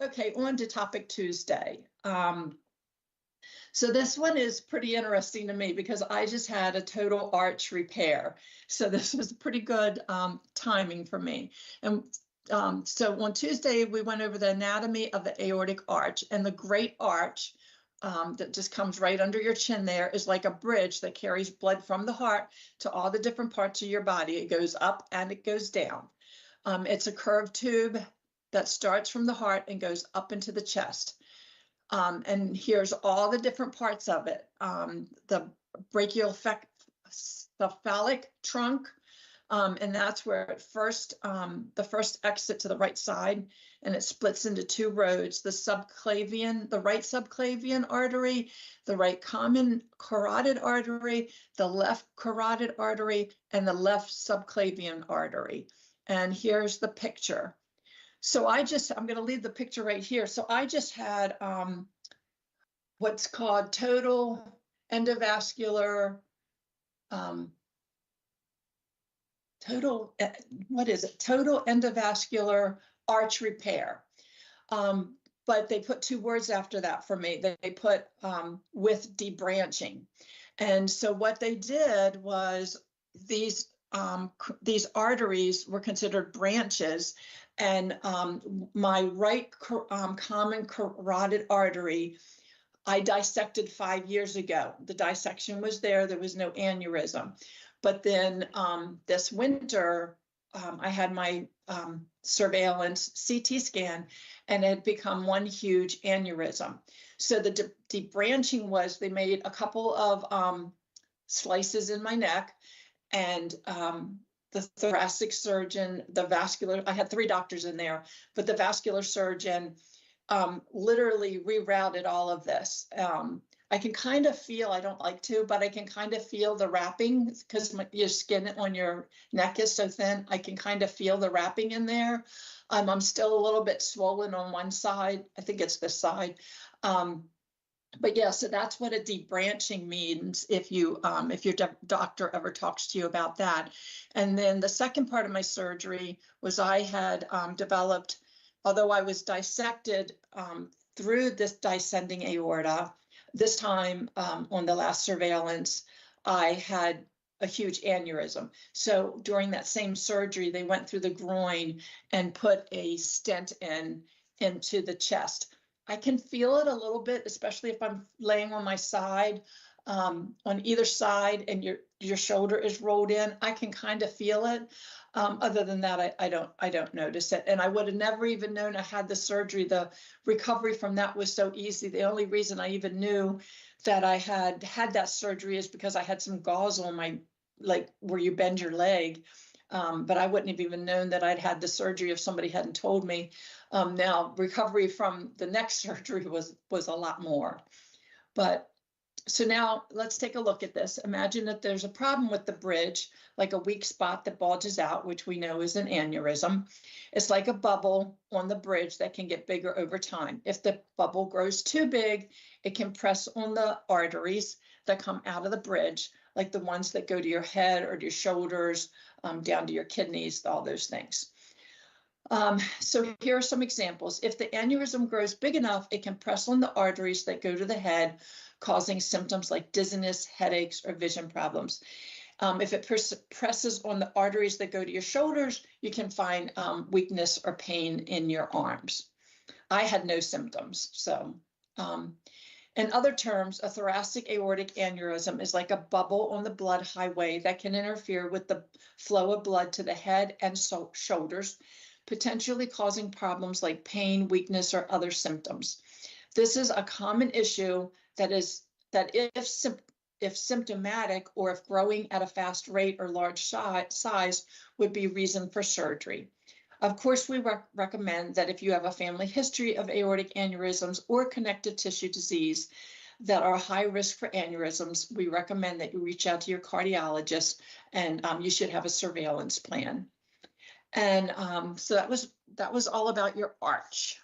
Okay, on to topic Tuesday. So this one is pretty interesting to me because I just had a total arch repair. So this was pretty good timing for me. And so on Tuesday, we went over the anatomy of the aortic arch, and the great arch that just comes right under your chin there is like a bridge that carries blood from the heart to all the different parts of your body. It goes up and it goes down. It's a curved tube that starts from the heart and goes up into the chest. And here's all the different parts of it. The brachiocephalic trunk, and that's where it first, the first exit to the right side, and it splits into two roads, the right subclavian artery, the right common carotid artery, the left carotid artery, and the left subclavian artery. And here's the picture. So I'm going to leave the picture right here. So I just had what's called total endovascular, total endovascular arch repair. But they put two words after that for me. They put with debranching. And so what they did was these arteries were considered branches, and my right common carotid artery, I dissected 5 years ago. The dissection was there. There was no aneurysm. But then this winter, I had my surveillance CT scan, and it had become one huge aneurysm. So the debranching was they made a couple of slices in my neck, and the thoracic surgeon, the vascular, I had 3 doctors in there, but the vascular surgeon literally rerouted all of this. I can kind of feel, I don't like to, but I can kind of feel the wrapping because your skin on your neck is so thin. I can kind of feel the wrapping in there. I'm still a little bit swollen on one side. I think it's this side. But yeah, so that's what a debranching means if your doctor ever talks to you about that. And then the second part of my surgery was I had developed, although I was dissected through this descending aorta, this time on the last surveillance, I had a huge aneurysm. So during that same surgery, they went through the groin and put a stent into the chest. I can feel it a little bit, especially if I'm laying on my side, on either side, and your shoulder is rolled in. I can kind of feel it. Other than that, I don't notice it. And I would have never even known I had the surgery. The recovery from that was so easy. The only reason I even knew that I had that surgery is because I had some gauze on my, like where you bend your leg. But I wouldn't have even known that I'd had the surgery if somebody hadn't told me. Now, recovery from the next surgery was a lot more. But so now let's take a look at this. Imagine that there's a problem with the bridge, like a weak spot that bulges out, which we know is an aneurysm. It's like a bubble on the bridge that can get bigger over time. If the bubble grows too big, it can press on the arteries that come out of the bridge, like the ones that go to your head or to your shoulders, down to your kidneys, all those things. So here are some examples. If the aneurysm grows big enough, it can press on the arteries that go to the head, causing symptoms like dizziness, headaches, or vision problems. If it presses on the arteries that go to your shoulders, you can find weakness or pain in your arms. I had no symptoms. So in other terms, a thoracic aortic aneurysm is like a bubble on the blood highway that can interfere with the flow of blood to the head and shoulders, potentially causing problems like pain, weakness, or other symptoms. This is a common issue that if symptomatic or if growing at a fast rate or large size would be reason for surgery. Of course, we recommend that if you have a family history of aortic aneurysms or connective tissue disease that are high risk for aneurysms, we recommend that you reach out to your cardiologist, and you should have a surveillance plan. And so that was all about your arch.